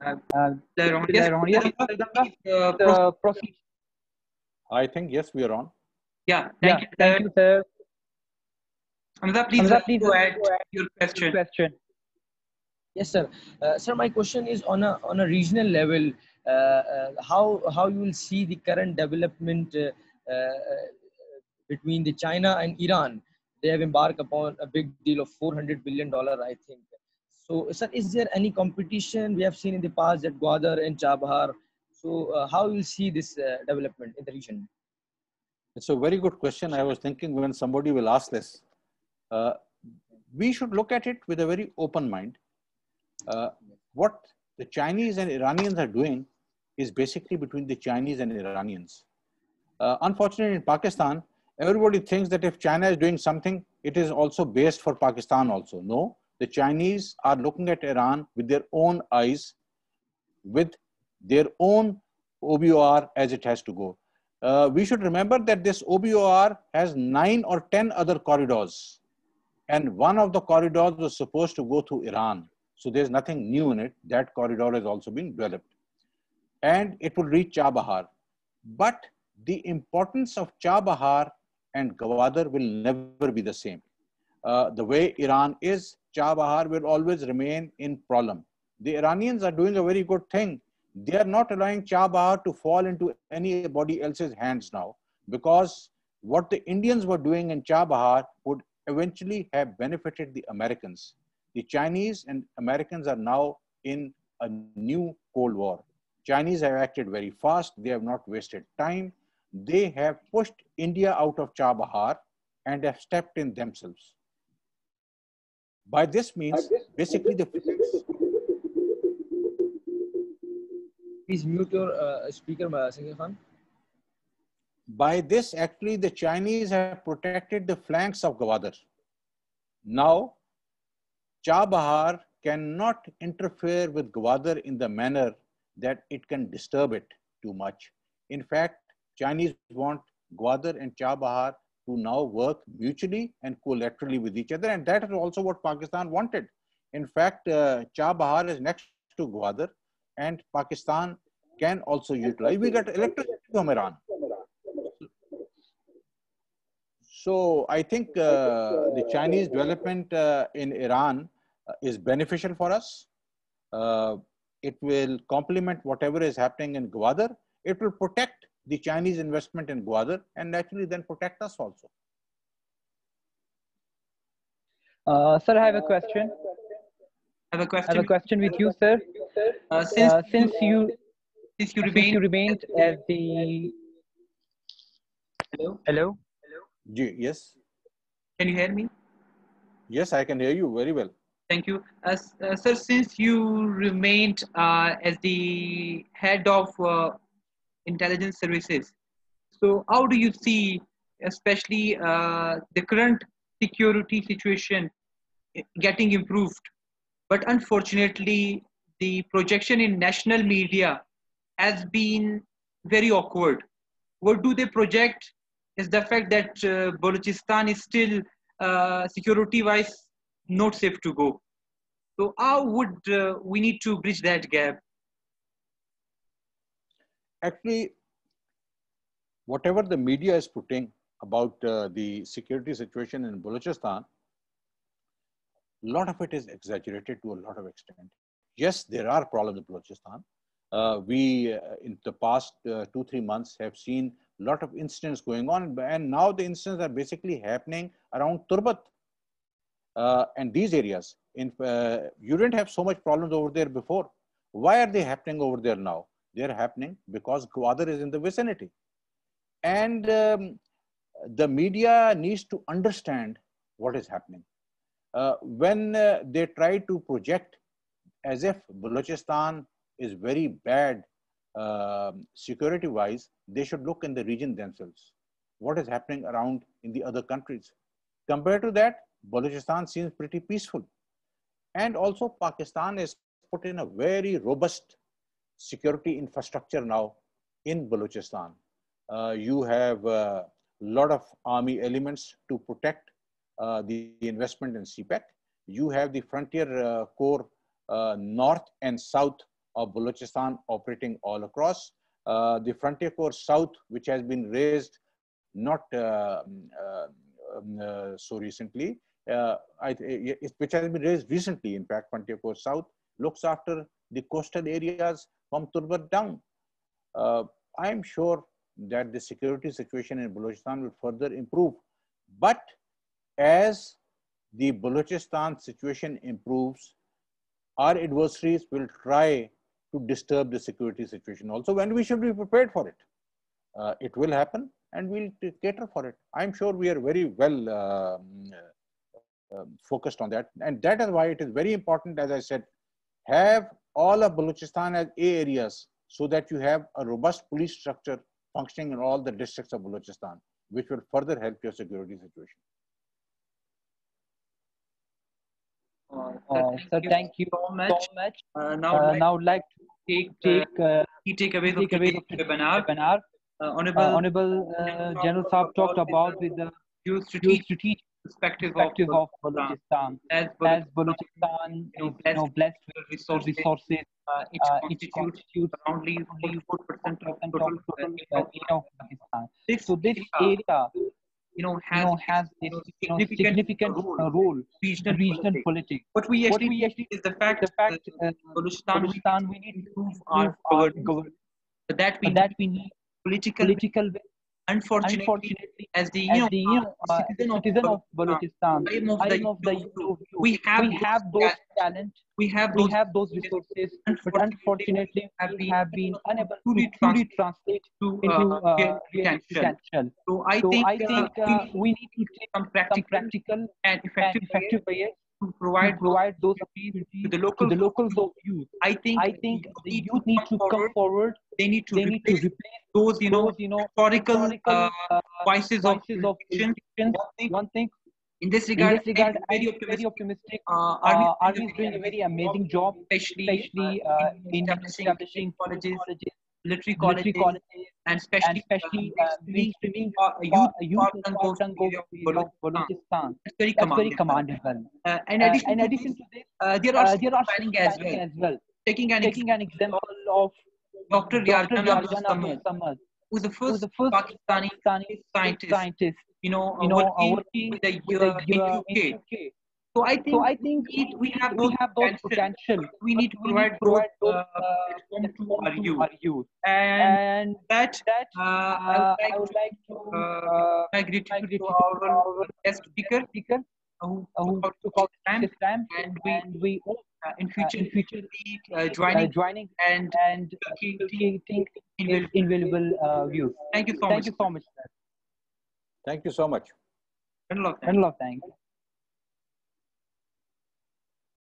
Uh, Yes, Yes, please, proceed. I think, yes, we are on. yeah, thank Yeah, you, thank sir. you, sir. Hamza, please Hamza, please go ahead go ahead your with your question. question. Yes, sir. Sir, my question is on a regional level. How you will see the current development between the China and Iran? They have embarked upon a big deal of $400 billion, I think. So, sir, is there any competition? We have seen in the past that Gwadar and Chabahar. So, how you will see this development in the region? It's a very good question. I was thinking when somebody will ask this, uh, we should look at it with a very open mind. What the Chinese and Iranians are doing is basically between the Chinese and Iranians. Unfortunately, in Pakistan, everybody thinks that if China is doing something, it is also based for Pakistan also. No, the Chinese are looking at Iran with their own eyes, with their own OBOR as it has to go. We should remember that this OBOR has 9 or 10 other corridors. And one of the corridors was supposed to go through Iran. So there's nothing new in it. That corridor has also been developed. And it will reach Chabahar. But the importance of Chabahar and Gwadar will never be the same. The way Iran is, Chabahar will always remain in problem. The Iranians are doing a very good thing. They are not allowing Chabahar to fall into anybody else's hands now, because what the Indians were doing in Chabahar would eventually have benefited the Americans. The Chinese and Americans are now in a new Cold War. Chinese have acted very fast. They have not wasted time. They have pushed India out of Chabahar and have stepped in themselves. By this means, basically the Please mute your speaker, Singh Khan. by this, actually, the Chinese have protected the flanks of Gwadar. Now, Chabahar cannot interfere with Gwadar in the manner that it can disturb it too much. In fact, Chinese want Gwadar and Chabahar to now work mutually and collaterally with each other. And that is also what Pakistan wanted. In fact, Chabahar is next to Gwadar, and Pakistan can also utilize. We got electricity from Iran. So I think the Chinese development in Iran is beneficial for us. It will complement whatever is happening in Gwadar. It will protect the Chinese investment in Gwadar and naturally then protect us also. Sir, I have a question. I have a I have a question. question with you, sir. Since Since you remain, remained as the hello, hello. Yes. can you hear me? Yes, I can hear you very well. Thank you. Sir, since you remained as the head of intelligence services, so how do you see, especially the current security situation getting improved? But unfortunately, the projection in national media has been very awkward. What do they project is the fact that Balochistan is still security-wise not safe to go. So how would we need to bridge that gap? Actually, whatever the media is putting about the security situation in Balochistan, a lot of it is exaggerated to a lot of extent. Yes, there are problems in Balochistan. We, in the past 2-3 months, have seen a lot of incidents going on, and now the incidents are basically happening around Turbat and these areas. You didn't have so much problems over there before. Why are they happening over there now? They're happening because Gwadar is in the vicinity. And the media needs to understand what is happening. When they try to project as if Balochistan is very bad security-wise, they should look in the region themselves. What is happening around in the other countries? Compared to that, Balochistan seems pretty peaceful. And also Pakistan is put in a very robust security infrastructure now in Balochistan. You have a lot of army elements to protect the investment in CPEC. You have the frontier corps north and south of Balochistan operating all across. The Frontier Corps South, which has been raised not so recently, which has been raised recently, in fact, Frontier Corps South looks after the coastal areas from Turbat down. I am sure that the security situation in Balochistan will further improve. But as the Balochistan situation improves, our adversaries will try to disturb the security situation also, when we should be prepared for it. It will happen and we'll cater for it. I'm sure we are very well focused on that. And that is why it is very important, as I said, have all of Balochistan as A areas so that you have a robust police structure functioning in all the districts of Balochistan, which will further help your security situation. Sir, thank you so much. Now Now I'd like to take take key takeaways of takeaways today's of today's webinar. webinar. Honorable General Saab talked about with the geostrategic geostrategic perspective perspective of of Balochistan. as As Balochistan Balochistan is is blessed with resources, resources, it it constitutes constitutes around 44% of total area of Pakistan. This So this area, area, has has this significant role regional in regional politics. politics. What we What actually we need actually is the fact Balochistan, we Balochistan, we need to improve improve our our governance. governance. For that For that we need political political will. unfortunately, as the citizen of Balochistan, time of I the am of the view, view, we have those talent, we have we those have those resources, but unfortunately we have been unable to truly translate to into real real potential. potential. So I So think I think we need to take some some practical and effective ways to to provide provide those to opportunities the to the locals. locals of youth. I think I think the youth need to come forward. They need to They need to replace replace those historical historical voices of voices of politicians. politicians. One thing, In this in regard, this regard, I'm very I'm very optimistic. optimistic. Army Army is doing a very amazing job, especially in establishing establishing colleges, military military colleges, colleges, and and especially especially mainstreaming a youth Youth Park area of Balochistan. That's very That's very commendable. commendable. In addition In to addition this, to this, there are there are planning as well. Taking an Taking an example of Dr. Dr. Yarkan Abdul Yarjan Abdul Samad, Samad, who's the who's first the first Pakistani Pakistani scientist, scientist, working working with the with the in in UK. UK. So I So think I think we have those we have those potential. potential. We need to We need provide to those provide those platform to our to youth. our youth. And And that that I I would would like like to to my my gratitude to gratitude to our our guest speaker speaker who who took out took out time, this time, and and we hope in future in future be joining joining and and taking taking invaluable. invaluable views. Thank you so Thank much. you so much, sir. Thank you so much. Bundle of thanks. Bundle of thanks.